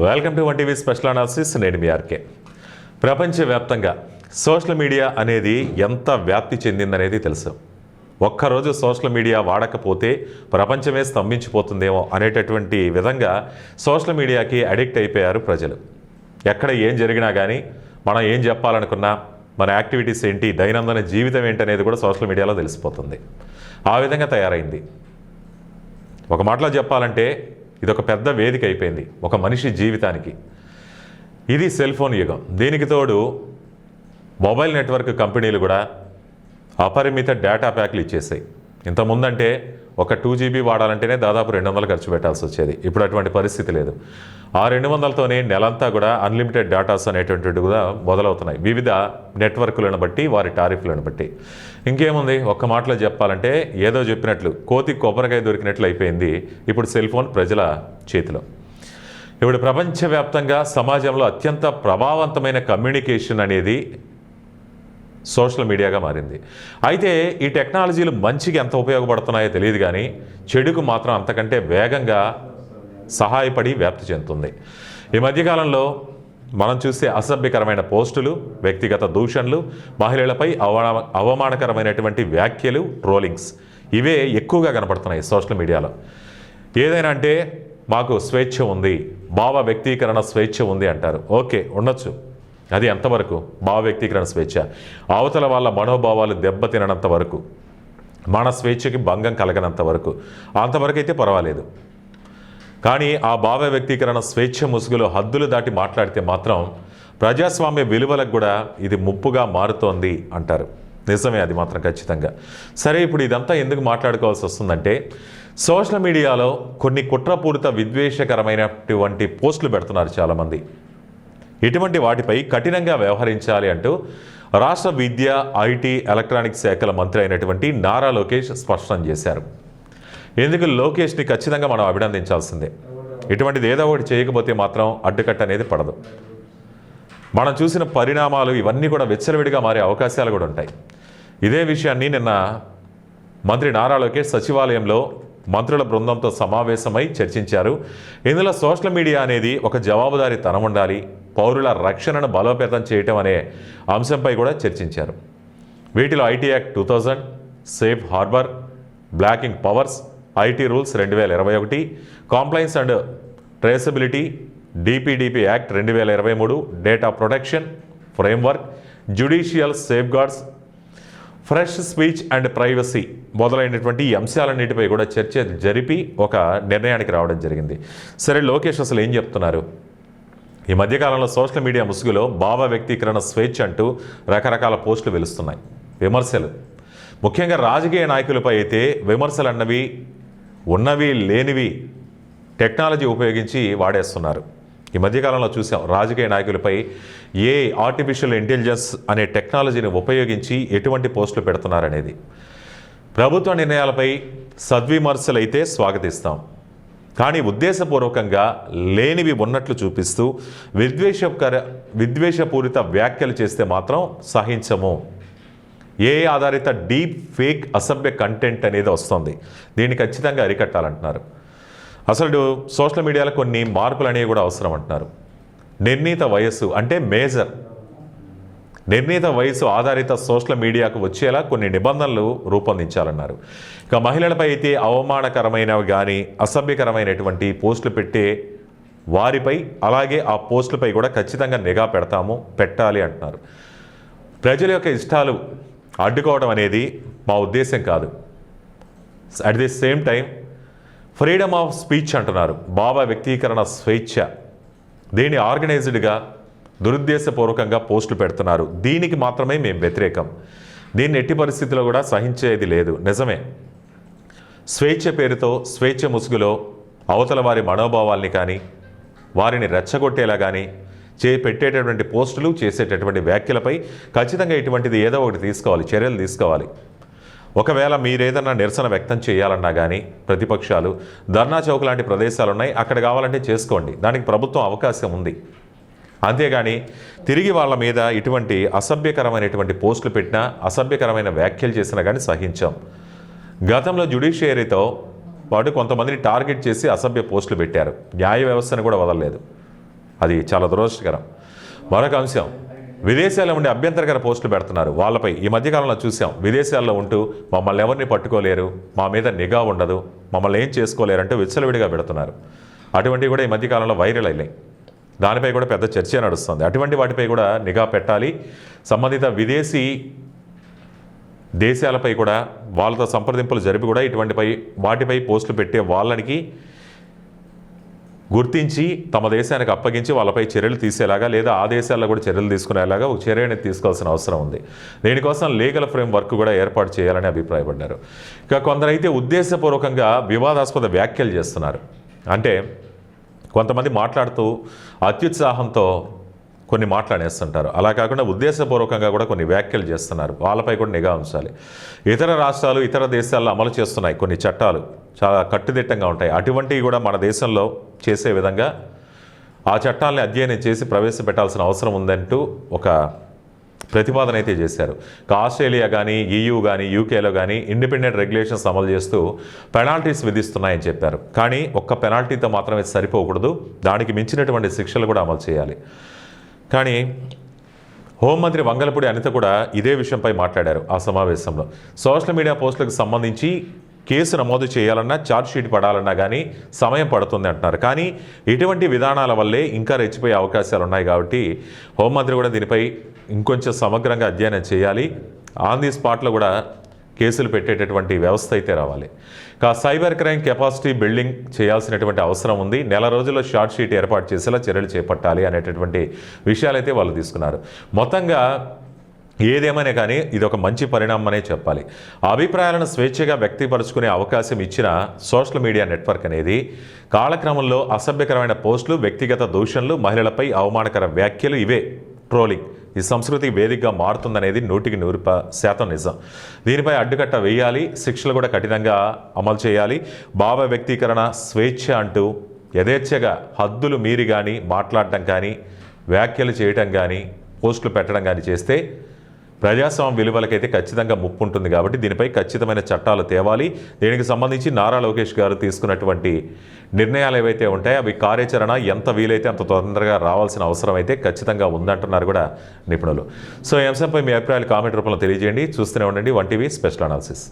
Welcome to 1 TV special analysis. నేను మీ RK. ప్రపంచవ్యాప్తంగా social media అనేది ఎంత వ్యాప్తి చెందిందనేది తెలుసు. ఒక్కరోజు సోషల్ మీడియా వాడకపోతే ప్రపంచమే స్తంభించిపోతుందేమో అనేటటువంటి విధంగా సోషల్ మీడియాకి అడిక్ట్ అయిపోయారు ప్రజలు. ఎక్కడ ఏం జరిగినా కానీ మనం ఏం చెప్పాలనుకున్నా, మన యాక్టివిటీస్ ఏంటి, దైనందిన జీవితం ఏంటనేది కూడా సోషల్ మీడియాలో తెలిసిపోతుంది. ఆ విధంగా తయారైంది. ఒక మాటలో చెప్పాలంటే ఇది ఒక పెద్ద వేదిక అయిపోయింది ఒక మనిషి జీవితానికి. ఇది సెల్ ఫోన్ యుగం. దీనికి తోడు మొబైల్ నెట్వర్క్ కంపెనీలు కూడా అపరిమిత డేటా ప్యాక్లు ఇచ్చేసాయి. ఇంతకుముందంటే ఒక 2 GB వాడాలంటేనే దాదాపు 200 ఖర్చు పెట్టాల్సి వచ్చేది. ఇప్పుడు అటువంటి పరిస్థితి లేదు. ఆ 200తోనే నెలంతా కూడా అన్లిమిటెడ్ డేటాస్ అనేటువంటివి కూడా మొదలవుతున్నాయి, వివిధ నెట్వర్క్లను బట్టి, వారి టారిఫ్లను బట్టి. ఇంకేముంది, ఒక్క మాటలో చెప్పాలంటే ఏదో చెప్పినట్లు కోతి కొబ్బరికాయ దొరికినట్లు అయిపోయింది ఇప్పుడు సెల్ ఫోన్ ప్రజల చేతిలో. ఇప్పుడు ప్రపంచవ్యాప్తంగా సమాజంలో అత్యంత ప్రభావవంతమైన కమ్యూనికేషన్ అనేది సోషల్ మీడియాగా మారింది. అయితే ఈ టెక్నాలజీలు మంచికి ఎంత ఉపయోగపడుతున్నాయో తెలియదు, కానీ చెడుకు మాత్రం అంతకంటే వేగంగా సహాయపడి వ్యాప్తి చెందుతుంది. ఈ మధ్యకాలంలో మనం చూసే అసభ్యకరమైన పోస్టులు, వ్యక్తిగత దూషణలు, మహిళలపై అవమానకరమైనటువంటి వ్యాఖ్యలు, ట్రోలింగ్స్, ఇవే ఎక్కువగా కనపడుతున్నాయి సోషల్ మీడియాలో. ఏదైనా అంటే మాకు స్వేచ్ఛ ఉంది, భావ వ్యక్తీకరణ స్వేచ్ఛ ఉంది అంటారు. ఓకే, ఉండొచ్చు. అది ఎంతవరకు భావ వ్యక్తీకరణ స్వేచ్ఛ? అవతల వాళ్ళ మనోభావాలు దెబ్బతినంత వరకు, మన స్వేచ్ఛకి భంగం కలగనంత వరకు, అంతవరకు అయితే పర్వాలేదు. కానీ ఆ భావ వ్యక్తీకరణ స్వేచ్ఛ ముసుగులో హద్దులు దాటి మాట్లాడితే మాత్రం ప్రజాస్వామ్య విలువలకు కూడా ఇది ముప్పుగా మారుతోంది అంటారు. నిజమే, అది మాత్రం ఖచ్చితంగా. సరే, ఇప్పుడు ఇదంతా ఎందుకు మాట్లాడుకోవాల్సి వస్తుందంటే, సోషల్ మీడియాలో కొన్ని కుట్రపూరిత విద్వేషకరమైనటువంటి పోస్టులు పెడుతున్నారు చాలామంది. ఇటువంటి వాటిపై కఠినంగా వ్యవహరించాలి అంటూ రాష్ట్ర విద్య, ఐటీ, ఎలక్ట్రానిక్స్ శాఖల మంత్రి అయినటువంటి నారా లోకేష్ స్పష్టం చేశారు. ఎందుకు లోకేష్ని ఖచ్చితంగా మనం అభినందించాల్సిందే. ఇటువంటిది ఏదో ఒకటి చేయకపోతే మాత్రం అడ్డుకట్ట అనేది పడదు. మనం చూసిన పరిణామాలు ఇవన్నీ కూడా విచ్చలవిడిగా మారే అవకాశాలు కూడా ఉంటాయి. ఇదే విషయాన్ని నిన్న మంత్రి నారా లోకేష్ సచివాలయంలో మంత్రుల బృందంతో సమావేశమై చర్చించారు. ఇందులో సోషల్ మీడియా అనేది ఒక జవాబుదారీ తనం ఉండాలి, పౌరుల రక్షణను బలోపేతం చేయటం అనే అంశంపై కూడా చర్చించారు. వీటిలో IT act 2000, safe harbour, blocking powers, IT rules 2021, compliance and traceability, DPDP act 2023, data protection framework, judicial safe guards, fresh speech and privacy మొదలైనటువంటి ఈ అంశాలన్నిటిపై కూడా చర్చ జరిపి ఒక నిర్ణయానికి రావడం జరిగింది. సరే, లోకేష్ అసలు ఏం చెప్తున్నారు? ఈ మధ్యకాలంలో సోషల్ మీడియా ముసుగులో భావ వ్యక్తీకరణ స్వేచ్ఛ అంటూ రకరకాల పోస్టులు వెలుస్తున్నాయి, విమర్శలు. ముఖ్యంగా రాజకీయ నాయకులపై అయితే విమర్శలు అన్నవి ఉన్నవి లేనివి టెక్నాలజీ ఉపయోగించి వాడేస్తున్నారు. ఈ మధ్యకాలంలో చూసాం రాజకీయ నాయకులపై ఆర్టిఫిషియల్ ఇంటెలిజెన్స్ అనే టెక్నాలజీని ఉపయోగించి ఎటువంటి పోస్టులు పెడుతున్నారనేది. ప్రభుత్వ నిర్ణయాలపై సద్విమర్శలు అయితే స్వాగతిస్తాం, కానీ ఉద్దేశపూర్వకంగా లేనివి ఉన్నట్లు చూపిస్తూ విద్వేషపూరిత వ్యాఖ్యలు చేస్తే మాత్రం సహించము. ఆధారిత డీప్ ఫేక్ అసభ్య కంటెంట్ అనేది వస్తుంది, దీన్ని ఖచ్చితంగా అరికట్టాలంటున్నారు. అసలు సోషల్ మీడియాలో కొన్ని మార్పులు అనేవి కూడా అవసరం అంటున్నారు. నిర్ణీత వయస్సు అంటే నిర్ణీత వయసు ఆధారిత సోషల్ మీడియాకు వచ్చేలా కొన్ని నిబంధనలు రూపొందించాలన్నారు. ఇక మహిళలపై అయితే అవమానకరమైనవి కానీ అసభ్యకరమైనటువంటి పోస్టులు పెట్టే వారిపై, అలాగే ఆ పోస్టులపై కూడా ఖచ్చితంగా నిఘా పెట్టాలి అంటున్నారు. ప్రజల యొక్క ఇష్టాలు అడ్డుకోవడం అనేది మా ఉద్దేశం కాదు. At the same time freedom of speech అంటున్నారు, భావ వ్యక్తీకరణ స్వేచ్ఛ. దీన్ని ఆర్గనైజ్డ్గా దురుద్దేశపూర్వకంగా పోస్టులు పెడుతున్నారు. దీనికి మాత్రమే మేము వ్యతిరేకం. దీన్ని ఎట్టి పరిస్థితుల్లో కూడా సహించేది లేదు. నిజమే, స్వేచ్ఛ పేరుతో స్వేచ్ఛ ముసుగులో అవతల వారి మనోభావాల్ని కానీ, వారిని రెచ్చగొట్టేలా కానీ పెట్టేటటువంటి పోస్టులు, చేసేటటువంటి వ్యాఖ్యలపై ఖచ్చితంగా ఇటువంటిది ఏదో ఒకటి తీసుకోవాలి, చర్యలు తీసుకోవాలి. ఒకవేళ మీరేదన్నా నిరసన వ్యక్తం చేయాలన్నా కానీ ప్రతిపక్షాలు ధర్నా చౌక్ లాంటి ప్రదేశాలు ఉన్నాయి, అక్కడ కావాలంటే చేసుకోండి, దానికి ప్రభుత్వం అవకాశం ఉంది. అంతేగాని తిరిగి వాళ్ళ మీద ఇటువంటి అసభ్యకరమైనటువంటి పోస్టులు పెట్టినా, అసభ్యకరమైన వ్యాఖ్యలు చేసినా కానీ సహించాం. గతంలో జ్యుడిషియరీతో పాటు కొంతమందిని టార్గెట్ చేసి అసభ్య పోస్టులు పెట్టారు, న్యాయ వ్యవస్థను కూడా వదలలేదు. అది చాలా దురదృష్టకరం. మరొక అంశం, విదేశాల్లో ఉండే అభ్యంతరకర పోస్టులు పెడుతున్నారు. వాళ్ళపై ఈ మధ్యకాలంలో చూసాం, విదేశాల్లో ఉంటూ మమ్మల్ని ఎవరిని పట్టుకోలేరు, మా మీద నిఘా ఉండదు, మమ్మల్ని ఏం చేసుకోలేరు అంటూ విచ్చలవిడిగా పెడుతున్నారు. అటువంటివి కూడా ఈ మధ్యకాలంలో వైరల్ అయినాయి. దానిపై కూడా పెద్ద చర్చ నడుస్తుంది. అటువంటి వాటిపై కూడా నిఘా పెట్టాలి. సంబంధిత విదేశీ దేశాలపై కూడా వాళ్ళతో సంప్రదింపులు జరిపి కూడా వాటిపై పోస్టులు పెట్టే వాళ్ళకి గుర్తించి తమ దేశానికి అప్పగించి వాళ్ళపై చర్యలు తీసేలాగా, లేదా ఆ దేశాల్లో కూడా చర్యలు తీసుకునేలాగా ఒక చర్య అనేది తీసుకోవాల్సిన అవసరం ఉంది. దీనికోసం లీగల్ ఫ్రేమ్ వర్క్ కూడా ఏర్పాటు చేయాలని అభిప్రాయపడ్డారు. ఇక కొందరైతే ఉద్దేశపూర్వకంగా వివాదాస్పద వ్యాఖ్యలు చేస్తున్నారు. అంటే కొంతమంది మాట్లాడుతూ అత్యుత్సాహంతో కొన్ని మాట్లాడేస్తుంటారు. అలా కాకుండా ఉద్దేశపూర్వకంగా కూడా కొన్ని వ్యాఖ్యలు చేస్తున్నారు. వాళ్ళపై కూడా నిఘా ఉంచాలి. ఇతర రాష్ట్రాలు, ఇతర దేశాల్లో అమలు చేస్తున్నాయి కొన్ని చట్టాలు, చాలా కట్టుదిట్టంగా ఉంటాయి. అటువంటివి కూడా మన దేశంలో చేసే విధంగా ఆ చట్టాలని అధ్యయనం చేసి ప్రవేశపెట్టాల్సిన అవసరం ఉందంటూ ఒక ప్రతిపాదన అయితే చేశారు. ఆస్ట్రేలియా కానీ, EU కానీ, UKలో కానీ ఇండిపెండెంట్ రెగ్యులేషన్స్ అమలు చేస్తూ పెనాల్టీస్ విధిస్తున్నాయని చెప్పారు. కానీ ఒక్క పెనాల్టీతో మాత్రమే సరిపోకూడదు, దానికి మించినటువంటి శిక్షలు కూడా అమలు చేయాలి. కానీ హోంమంత్రి వంగలపూడి అనిత కూడా ఇదే విషయంపై మాట్లాడారు ఆ సమావేశంలో. సోషల్ మీడియా పోస్టులకు సంబంధించి కేసు నమోదు చేయాలన్నా, ఛార్జ్షీట్ పడాలన్నా కానీ సమయం పడుతుంది అంటున్నారు. కానీ ఇటువంటి విధానాల వల్లే ఇంకా రెచ్చిపోయే అవకాశాలు ఉన్నాయి. కాబట్టి హోంమంత్రి కూడా దీనిపై ఇంకొంచెం సమగ్రంగా అధ్యయనం చేయాలి. ఆన్ ది స్పాట్లో కూడా కేసులు పెట్టేటటువంటి వ్యవస్థ అయితే రావాలి. సైబర్ క్రైమ్ కెపాసిటీ బిల్డింగ్ చేయాల్సినటువంటి అవసరం ఉంది. నెల రోజుల్లో షార్ట్ షీట్ ఏర్పాటు చేసేలా చర్యలు చేపట్టాలి అనేటటువంటి విషయాలైతే వాళ్ళు తీసుకున్నారు. మొత్తంగా ఏదేమైనా కానీ ఇది ఒక మంచి పరిణామం అనే చెప్పాలి. అభిప్రాయాలను స్వేచ్ఛగా వ్యక్తపరుచుకునే అవకాశం ఇచ్చిన సోషల్ మీడియా నెట్వర్క్ అనేది కాలక్రమంలో అసభ్యకరమైన పోస్టులు, వ్యక్తిగత దూషణలు, మహిళలపై అవమానకర వ్యాఖ్యలు, ఇవే ట్రోలింగ్ ఈ సంస్కృతి వేదికగా మారుతుందనేది 100% నిజం. దీనిపై అడ్డుకట్ట వేయాలి. శిక్షలు కూడా కఠినంగా అమలు చేయాలి. భావ వ్యక్తీకరణ స్వేచ్ఛ అంటూ యథేచ్ఛగా హద్దులు మీరి కానీ మాట్లాడటం కానీ, వ్యాఖ్యలు చేయటం కానీ, పోస్టులు పెట్టడం కానీ చేస్తే ప్రజాస్వామ్య విలువలకైతే ఖచ్చితంగా ముప్పు ఉంటుంది. కాబట్టి దీనిపై ఖచ్చితమైన చట్టాలు తేవాలి. దీనికి సంబంధించి నారా లోకేష్ గారు తీసుకున్నటువంటి నిర్ణయాలు ఏవైతే ఉంటాయో అవి కార్యాచరణ ఎంత వీలైతే అంత తొందరగా రావాల్సిన అవసరం అయితే ఖచ్చితంగా ఉందంటున్నారు కూడా నిపుణులు. సో ఈ అంశంపై మీ అభిప్రాయాలు కామెంట్ రూపంలో తెలియజేయండి. చూస్తూనే ఉండండి 1TV స్పెషల్ అనాలిసిస్.